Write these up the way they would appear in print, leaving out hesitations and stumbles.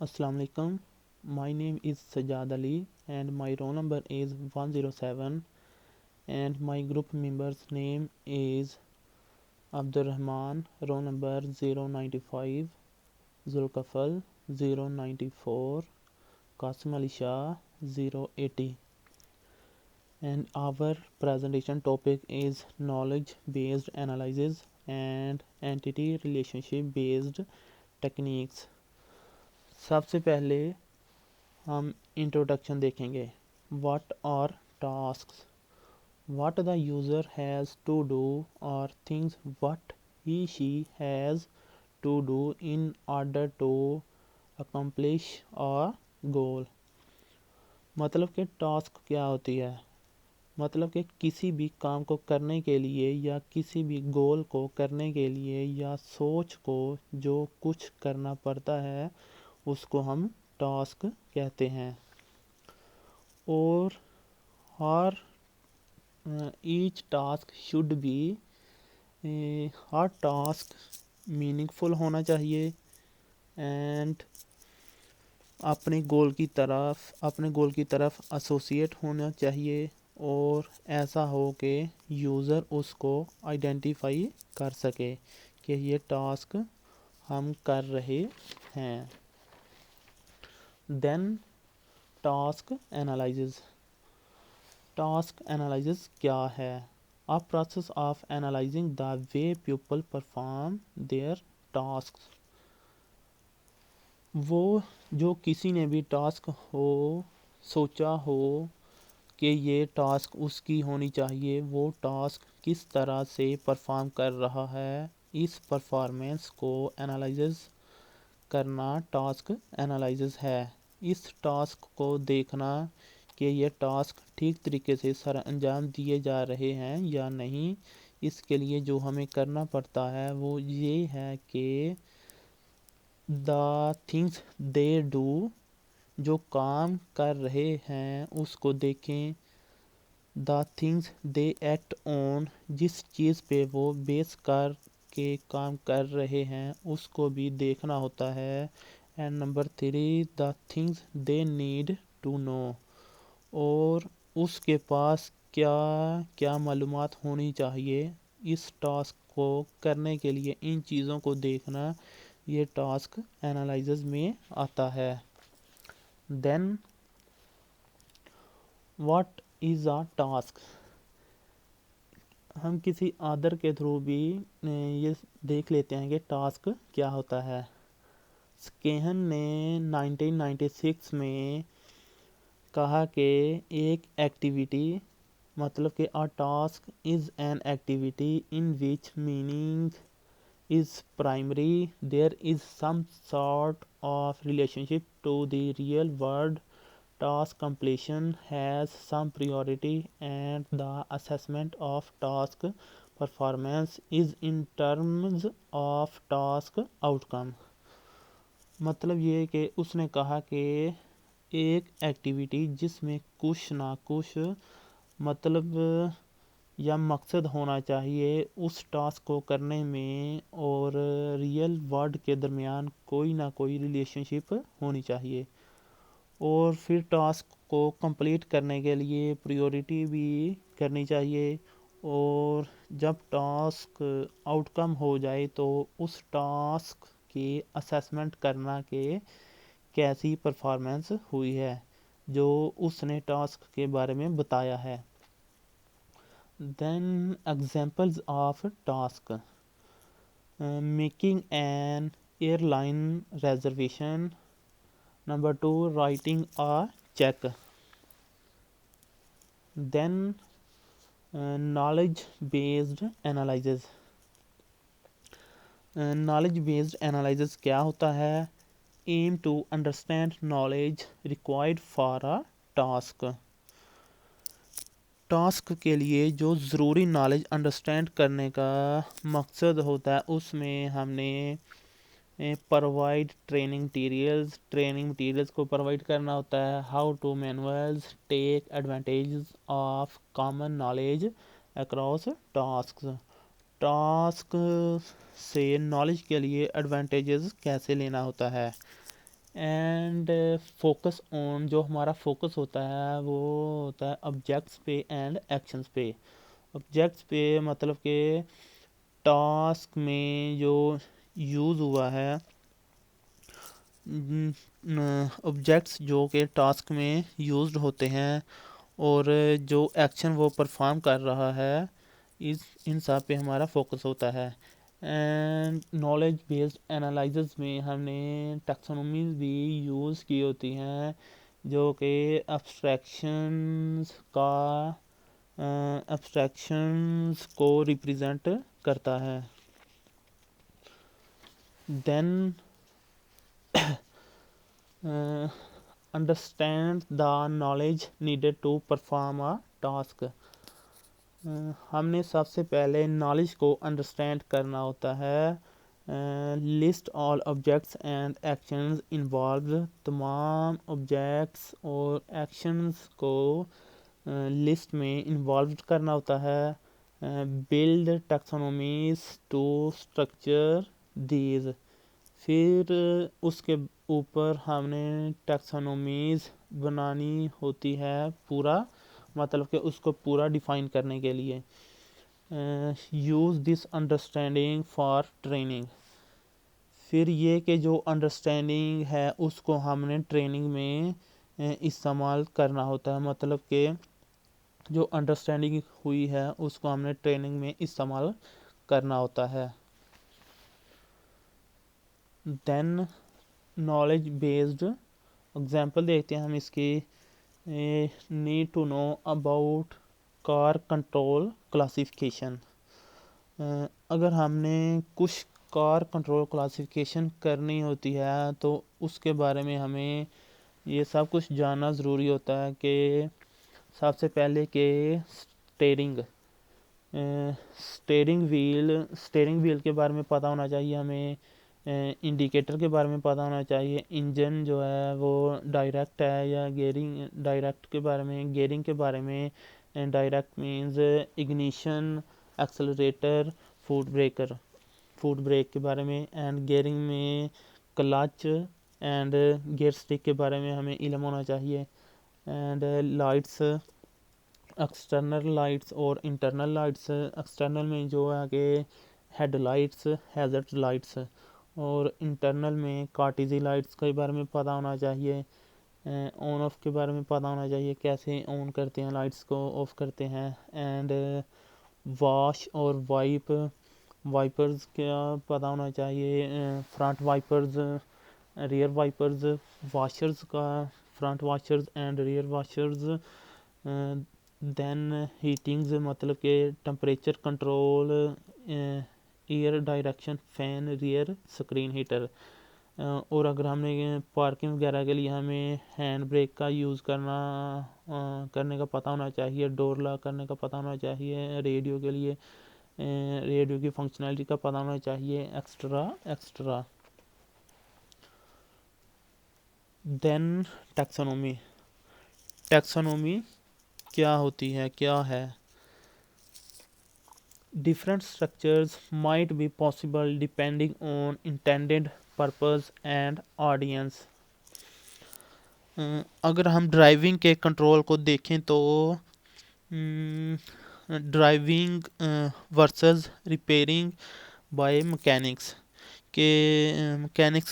Assalamu alaikum. My name is Sajjad Ali and my roll number is 107 and my group member's name is Abdur Rahman, roll number 095, Zulkafal 094, Qasim Ali Shah 080. And our presentation topic is knowledge based analysis and entity relationship based techniques. सबसे पहले हम introduction देखेंगे. What are tasks. What the user has to do or things what he she has to do in order to accomplish a goal. मतलब कि task क्या होती है. मतलब कि किसी भी काम को करने के लिए या किसी भी गोल को करने के लिए या सोच को जो कुछ करना पड़ता है उसको हम टास्क कहते हैं. और हर each task should be her task meaningful होना चाहिए एंड अपने गोल की तरफ एसोसिएट होना चाहिए और ऐसा हो कि यूज़र उसको आइडेंटिफाई कर सके कि ये टास्क हम कर रहे हैं. Then task analysis. Task analysis क्या है. A process of analyzing the way people perform their tasks. वो जो किसी ने भी टास्क हो सोचा हो कि ये टास्क उसकी होनी चाहिए, वो टास्क किस तरह से परफॉर्म कर रहा है, इस परफॉर्मेंस को एनालाइज करना टास्क एनालिसिस है. इस टास्क को देखना कि ये टास्क ठीक तरीके से सर अंजाम दिए जा रहे हैं या नहीं. इसके लिए जो हमें करना पड़ता है वो ये है कि द थिंग्स दे डू, जो काम कर रहे हैं उसको देखें. The things they act on, जिस चीज़ पे वो बेस कर के काम कर रहे हैं उसको भी देखना होता है. And number 3, the things they need to know, और उसके पास क्या क्या मालूमात होनी चाहिए इस टास्क को करने के लिए. इन चीज़ों को देखना ये टास्क एनालिसिस में आता है. Then what is a task. हम किसी अदर के थ्रू भी ये देख लेते हैं कि टास्क क्या होता है. स्केहन ने 1996 में कहा कि एक एक्टिविटी, मतलब कि a task is an activity in which meaning is primary, there is some sort of relationship to the real world. Task completion has some priority and the assessment of task performance is in terms of task outcome. मतलब ये कि उसने कहा कि एक activity जिसमें कुछ ना कुछ मतलब या मकसद होना चाहिए उस टास्क को करने में, और रियल वर्ल्ड के दरमियान कोई ना कोई रिलेशनशिप होनी चाहिए. और फिर टास्क को कंप्लीट करने के लिए प्रायोरिटी भी करनी चाहिए. और जब टास्क आउटकम हो जाए तो उस टास्क की असेसमेंट करना कि कैसी परफॉर्मेंस हुई है जो उसने टास्क के बारे में बताया है. Then examples of task. Making an airline reservation. Number 2, writing a check. Then knowledge based analysis. Knowledge based analysis क्या होता है. Aim to understand knowledge required for a task. Task के लिए जो ज़रूरी नॉलेज अंडरस्टैंड करने का मकसद होता है उसमें हमने प्रोवाइड ट्रेनिंग मटीरियल्स को प्रोवाइड करना होता है. How to manuals take advantage of common knowledge across task से नॉलेज के लिए एडवांटेजेस कैसे लेना होता है. एंड फोकस ऑन, जो हमारा फोकस होता है वो होता है ऑब्जेक्ट्स पे एंड एक्शंस पे। ऑब्जेक्ट्स पे मतलब कि टास्क में जो यूज़ हुआ है, ऑब्जेक्ट्स जो कि टास्क में यूज्ड होते हैं और जो एक्शन वो परफॉर्म कर रहा है, इस इन सब पे हमारा फोकस होता है। एंड नॉलेज बेस्ड एनालिसिस में हमने टैक्सोनॉमीज भी यूज़ की होती हैं जो कि एब्स्ट्रैक्शंस को रिप्रेजेंट करता है। Then understand the knowledge needed to perform a task. हमने सबसे पहले नॉलेज को अंडरस्टैंड करना होता है। List all objects and actions involve, तमाम ऑब्जेक्ट्स और एक्शंस को लिस्ट में इन्वॉल्व करना होता है। Build taxonomies to structure these, फिर उसके ऊपर हमने टैक्सोनॉमीज बनानी होती है पूरा, मतलब कि उसको पूरा डिफाइन करने के लिए। Use this understanding for training, फिर ये कि जो अंडरस्टैंडिंग है उसको हमने ट्रेनिंग में इस्तेमाल करना होता है, मतलब कि जो अंडरस्टैंडिंग हुई है उसको हमने ट्रेनिंग में इस्तेमाल करना होता है। देन नॉलेज बेस्ड एग्जांपल देखते हैं हम इसकी। Need to know about car control classification. अगर हमने कुछ कार कंट्रोल क्लासिफिकेशन करनी होती है तो उसके बारे में हमें ये सब कुछ जानना ज़रूरी होता है कि सबसे पहले कि स्टेयरिंग स्टेयरिंग व्हील के बारे में पता होना चाहिए हमें। इंडिकेटर के बारे में पता होना चाहिए। इंजन जो है वो डायरेक्ट है या गेयरिंग, डायरेक्ट के बारे में, गेयरिंग के बारे में। Direct means ignition, accelerator, foot brake के बारे में। एंड गेयरिंग में क्लच एंड गियर स्टिक के बारे में हमें इल्म होना चाहिए। एंड लाइट्स, एक्सटर्नल लाइट्स और इंटरनल लाइट्स। एक्सटर्नल में जो है कि हेडलाइट्स, हैज़र्ड लाइट्स, और इंटरनल में कार्टिजी लाइट्स के बारे में पता होना चाहिए। ऑन ऑफ के बारे में पता होना चाहिए, कैसे ऑन करते हैं लाइट्स को, ऑफ करते हैं। एंड वॉश और वाइपर्स का पता होना चाहिए। Front wipers, rear wipers, washers का, front washers and rear washers. Then heatings, मतलब कि temperature control, air direction fan, rear screen heater. और अगर हमने पार्किंग वगैरह के लिए हमें हैंड ब्रेक का यूज़ करने का पता होना चाहिए। डोर लॉक करने का पता होना चाहिए। रेडियो के लिए रेडियो की फंक्शनैलिटी का पता होना चाहिए, extra extra. Then taxonomy. Taxonomy क्या होती है, क्या है? Different structures might be possible depending on intended purpose and audience. अगर हम ड्राइविंग के कंट्रोल को देखें तो driving versus repairing by mechanics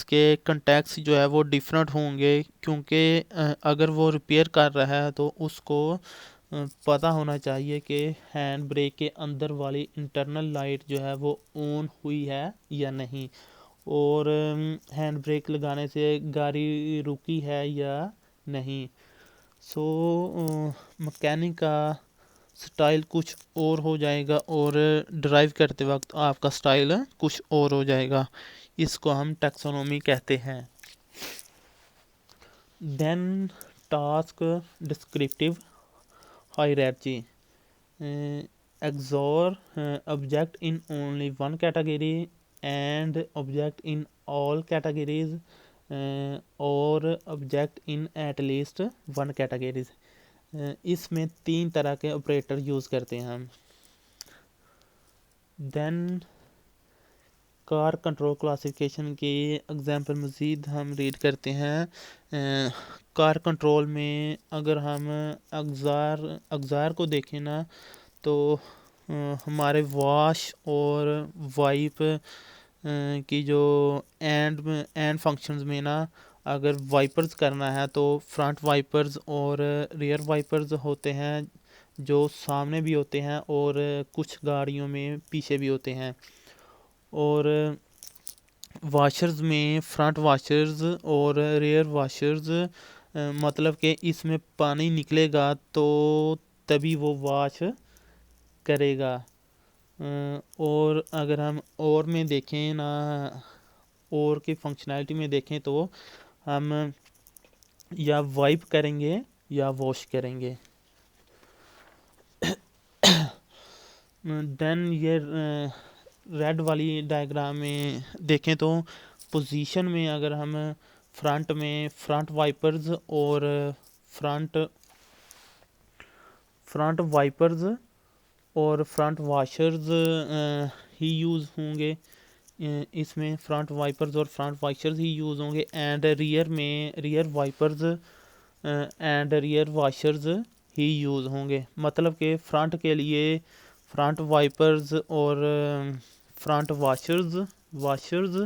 के कंटेक्स जो है वो डिफरेंट होंगे, क्योंकि अगर वो रिपेयर कर रहा है तो उसको पता होना चाहिए कि हैंड ब्रेक के अंदर वाली इंटरनल लाइट जो है वो ऑन हुई है या नहीं, और हैंड ब्रेक लगाने से गाड़ी रुकी है या नहीं। सो मैकेनिक का स्टाइल कुछ और हो जाएगा और ड्राइव करते वक्त आपका स्टाइल कुछ और हो जाएगा। इसको हम टैक्सोनॉमी कहते हैं। Then task descriptive hierarchy. exor object in only one category and object in all categories, or object in at least one categories। इसमें 3 तरह के ऑपरेटर यूज़ करते हैं हम। देन कार कंट्रोल क्लासिफिकेशन के एग्जाम्पल मज़ीद हम रीड करते हैं। कार कंट्रोल में अगर हम अगज़ार को देखें ना, तो हमारे वॉश और वाइप की जो एंड फंक्शंस में ना, अगर वाइपर्स करना है तो फ्रंट वाइपर्स और रियर वाइपर्स होते हैं, जो सामने भी होते हैं और कुछ गाड़ियों में पीछे भी होते हैं। और वॉशर्स में फ्रंट वॉशर्स और रियर वॉशर्स, मतलब कि इसमें पानी निकलेगा तो तभी वो वॉश करेगा। और अगर हम और में देखें ना, और की फंक्शनैलिटी में देखें तो हम या वाइप करेंगे या वॉश करेंगे। देन ये रेड वाली डायग्राम में देखें तो पोजीशन में अगर हम फ्रंट वाइपर्स और फ्रंट वाशर्स ही यूज़ होंगे, इसमें फ्रंट वाइपर्स और फ्रंट वाशर्स ही यूज़ होंगे। एंड रियर में rear wipers and rear washers ही यूज़ होंगे। मतलब कि फ्रंट के लिए फ्रंट वाइपर्स और फ्रंट वाशर्स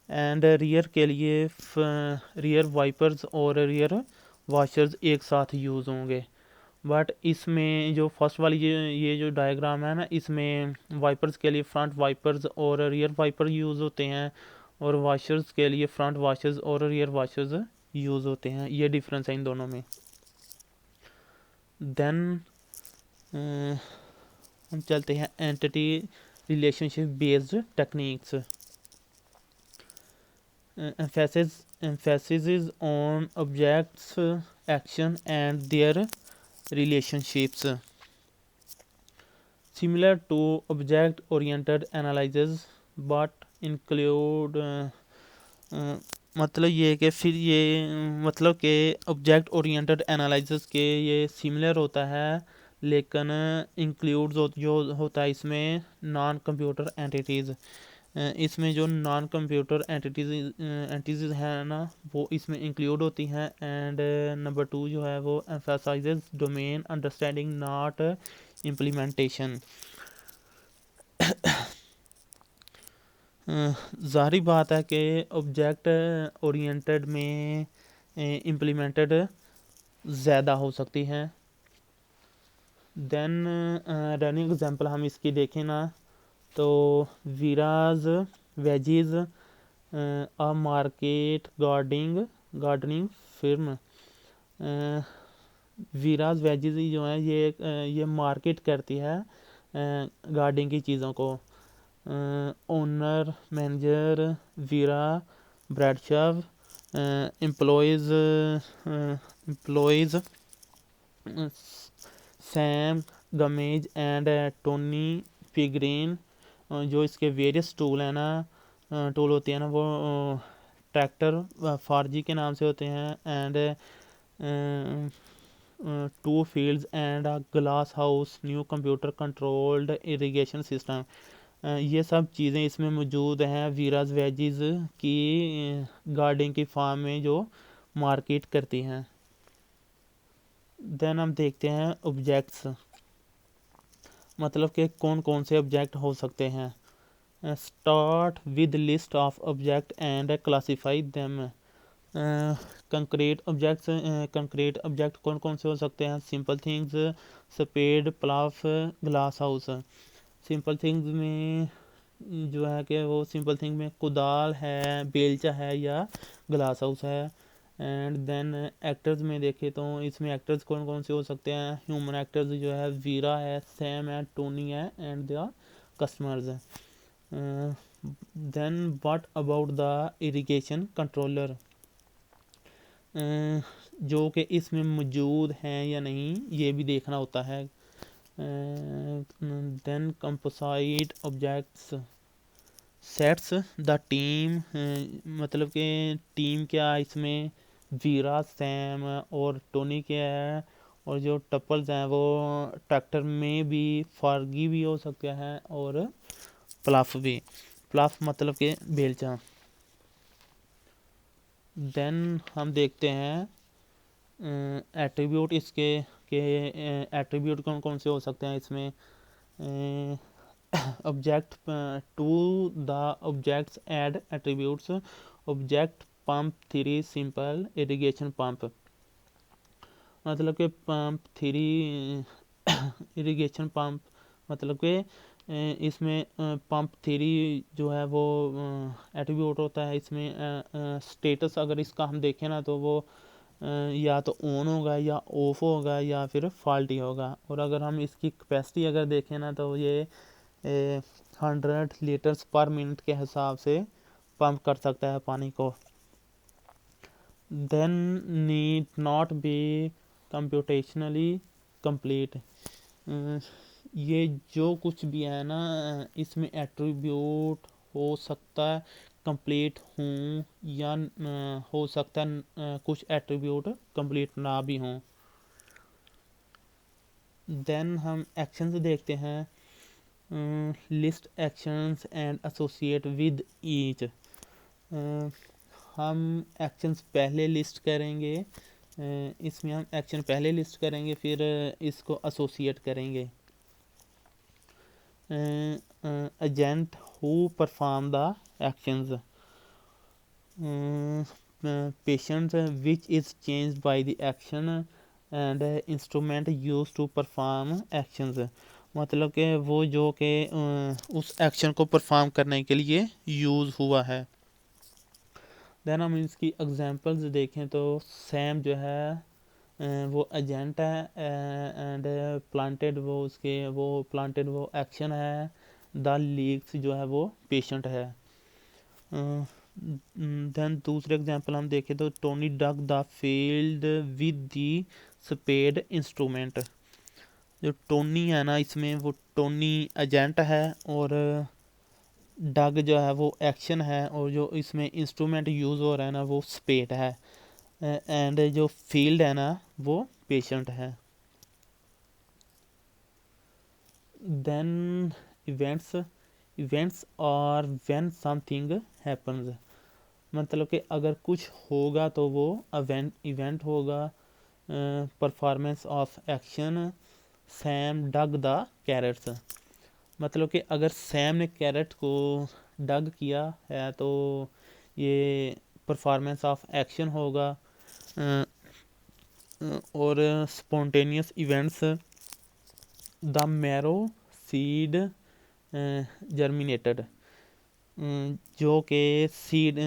एंड रियर के लिए रियर वाइपर्स और रियर वाशर्स एक साथ यूज़ होंगे। बट इसमें जो फर्स्ट वाली ये जो डायग्राम है ना, इसमें वाइपर्स के लिए फ्रंट वाइपर्स और रियर वाइपर यूज़ होते हैं, और वाशर्स के लिए फ्रंट वाशर्स और रियर वाशर्स यूज़ होते हैं। ये डिफरेंस है इन दोनों में। देन हम चलते हैं entity relationship based techniques. emphasis on objects, action and their relationships, similar to object oriented analysis but include मतलब ये कि फिर ये मतलब कि ऑब्जेक्ट ओरिएंटेड एनालिसिस के ये सिमिलर होता है, लेकिन इंक्लूड्स जो होता है इसमें नॉन कंप्यूटर एंटिटीज़। इसमें जो नॉन कंप्यूटर एंटिटीज़ हैं ना, वो इसमें इंक्लूड होती हैं। एंड नंबर 2 जो है वो emphasises domain understanding not implementation. ज़ाहिर बात है कि ऑब्जेक्ट ओरिएंटेड में इम्प्लीमेंटेड ज़्यादा हो सकती हैं। देन रनिंग एग्जांपल हम इसकी देखें ना, तो Vera's veggies a market gardening firm. Vera's veggies जो है ये मार्केट करती है गार्डनिंग की चीज़ों को। Owner manager Vera Bradshaw, employees Sam Gomez and Tony Pigreen. जो इसके वेरियस टूल हैं ना, टूल होती हैं ना, वो ट्रैक्टर फारजी के नाम से होते हैं। And 2 fields and a glass house, new computer controlled irrigation system. ये सब चीज़ें इसमें मौजूद हैं वीराज वेजीज की गार्डनिंग की फार्म में जो मार्केट करती हैं। देन हम देखते हैं ऑब्जेक्ट्स, मतलब कि कौन कौन से ऑब्जेक्ट हो सकते हैं। Start with list of object and classify them. Concrete object कौन कौन से हो सकते हैं। Simple things spade plough glass house. Simple things में जो है कि वो सिंपल थिंग में कुदाल है, बेलचा है या ग्लास हाउस है। एंड देन एक्टर्स में देखें तो इसमें एक्टर्स कौन कौन से हो सकते हैं। ह्यूमन एक्टर्स जो है वीरा है, सैम है, टोनी है एंड द कस्टमर्स है। Then what about the irrigation controller, जो कि इसमें मौजूद हैं या नहीं ये भी देखना होता है। Then composite objects sets the team, मतलब कि टीम क्या इसमें वीरा सैम और टोनी क्या है। और जो टपल्स हैं वो ट्रैक्टर में भी फारगी भी हो सकते हैं और प्लाफ भी। प्लस मतलब के बेलचा। देन हम देखते हैं एट्रीब्यूट इसके के एट्रीब्यूट कौन कौन से हो सकते हैं इसमें। Object to the objects add attributes. Object pump three simple irrigation pump, मतलब कि पंप थ्री इरिगेशन पंप, मतलब कि इसमें पंप थ्री जो है वो एट्रीब्यूट होता है। इसमें स्टेटस अगर इसका हम देखें ना तो वो या तो ऑन होगा या ऑफ होगा या फिर फॉल्टी होगा। और अगर हम इसकी कैपेसिटी अगर देखें ना तो ये 100 लीटर्स पर मिनट के हिसाब से पंप कर सकता है पानी को। Then need not be computationally complete. ये जो कुछ भी है ना इसमें एट्रीब्यूट हो सकता है कंप्लीट हूँ या हो सकता है कुछ एट्रीब्यूट कंप्लीट ना भी हों। देन हम एक्शंस देखते हैं। List actions and associate with each. हम एक्शंस पहले लिस्ट करेंगे, इसमें हम एक्शन पहले लिस्ट करेंगे फिर इसको एसोसिएट करेंगे। Agent who perform the actions. Patient which is changed by the action and instrument use to perform actions, मतलब कि वो जो कि उस एक्शन को परफॉर्म करने के लिए यूज़ हुआ है। देन हम इसकी एग्जांपल्स देखें तो सैम जो है वो एजेंट है एंड प्लांटेड वो एक्शन है। द लीक्स जो है वो पेशेंट है। देन दूसरे एग्जांपल हम देखें तो Tony dug the field with the spade instrument. जो टोनी है ना इसमें वो टोनी एजेंट है और डग जो है वो एक्शन है और जो इसमें इंस्ट्रूमेंट यूज़ हो रहा है ना वो स्पेड है एंड जो फील्ड है ना वो पेशेंट है। Then events. Events are when something happens, मतलब कि अगर कुछ होगा तो वो इवेंट होगा। Performance of action Sam dug the carrots, मतलब कि अगर सैम ने कैरेट को डग किया है तो ये परफॉर्मेंस ऑफ एक्शन होगा। और spontaneous events the marrow seed germinated, जो कि सीड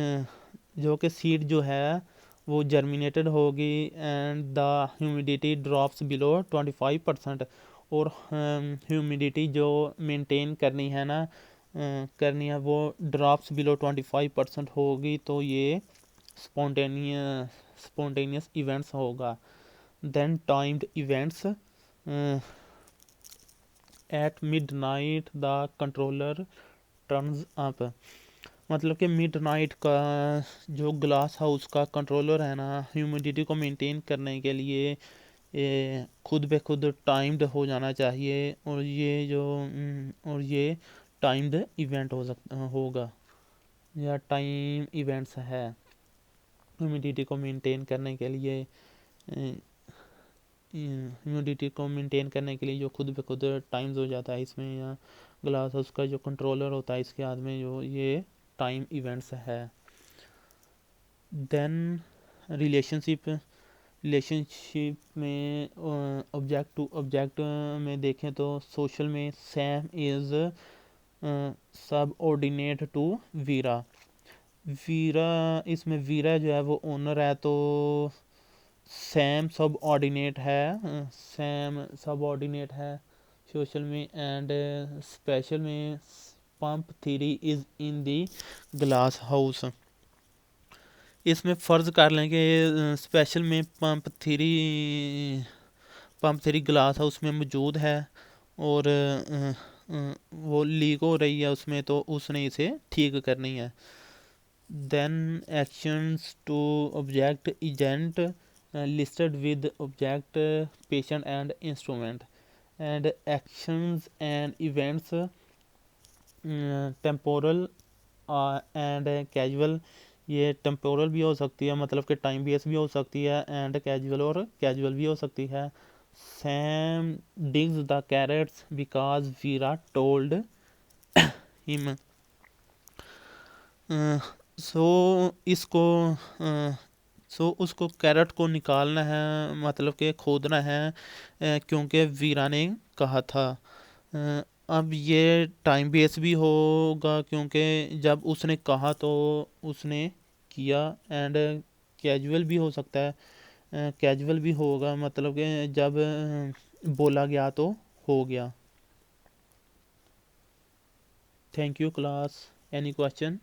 जो है वो जर्मिनेटेड होगी and the humidity drops below 25%। और ह्यूमिडिटी जो मेंटेन करनी है ना वो ड्रॉप्स बिलो 25% होगी तो ये स्पॉन्टेनियस इवेंट्स होगा। Then timed events at midnight the controller turns up, मतलब कि मिडनाइट का जो ग्लास हाउस का कंट्रोलर है ना ह्यूमिडिटी को मेंटेन करने के लिए ये खुद ब खुद टाइम्ड हो जाना चाहिए। और ये टाइम्ड इवेंट हो सकता होगा या टाइम इवेंट्स है ह्यूमिडिटी को मेंटेन करने के लिए। ह्यूमिडिटी को मेंटेन करने के लिए जो खुद ब खुद टाइम्स हो जाता है इसमें, या ग्लास हाउस का जो कंट्रोलर होता है इसके हाथ में जो ये टाइम इवेंट्स है। Then relationship. रिलेशनशिप में ऑब्जेक्ट टू ऑब्जेक्ट में देखें तो सोशल में Sam is subordinate to Vera. इसमें वीरा जो है वो ओनर है तो सैम सब ऑर्डिनेट है। सैम सब ऑर्डिनेट है सोशल में एंड स्पेशल में pump three is in the glass house. इसमें फ़र्ज़ कर लें कि स्पेशल में पंप थ्री ग्लास हाउस में मौजूद है और वो लीक हो रही है उसमें तो उसने इसे ठीक करनी है। Then actions to object agent listed with object patient and instrument and actions and events temporal and casual, ये टेम्पोरल भी हो सकती है, मतलब कि टाइम बेस भी हो सकती है, एंड कैजुअल और कैजुअल भी हो सकती है. Sam digs the carrots because Vera told him. So इसको सो उसको कैरेट को निकालना है, मतलब कि खोदना है, क्योंकि वीरा ने कहा था. अब ये टाइम बेस भी होगा क्योंकि जब उसने कहा तो उसने किया. एंड कैजुअल भी हो सकता है, कैजुअल भी होगा, मतलब कि जब बोला गया तो हो गया. Thank you class. Any question?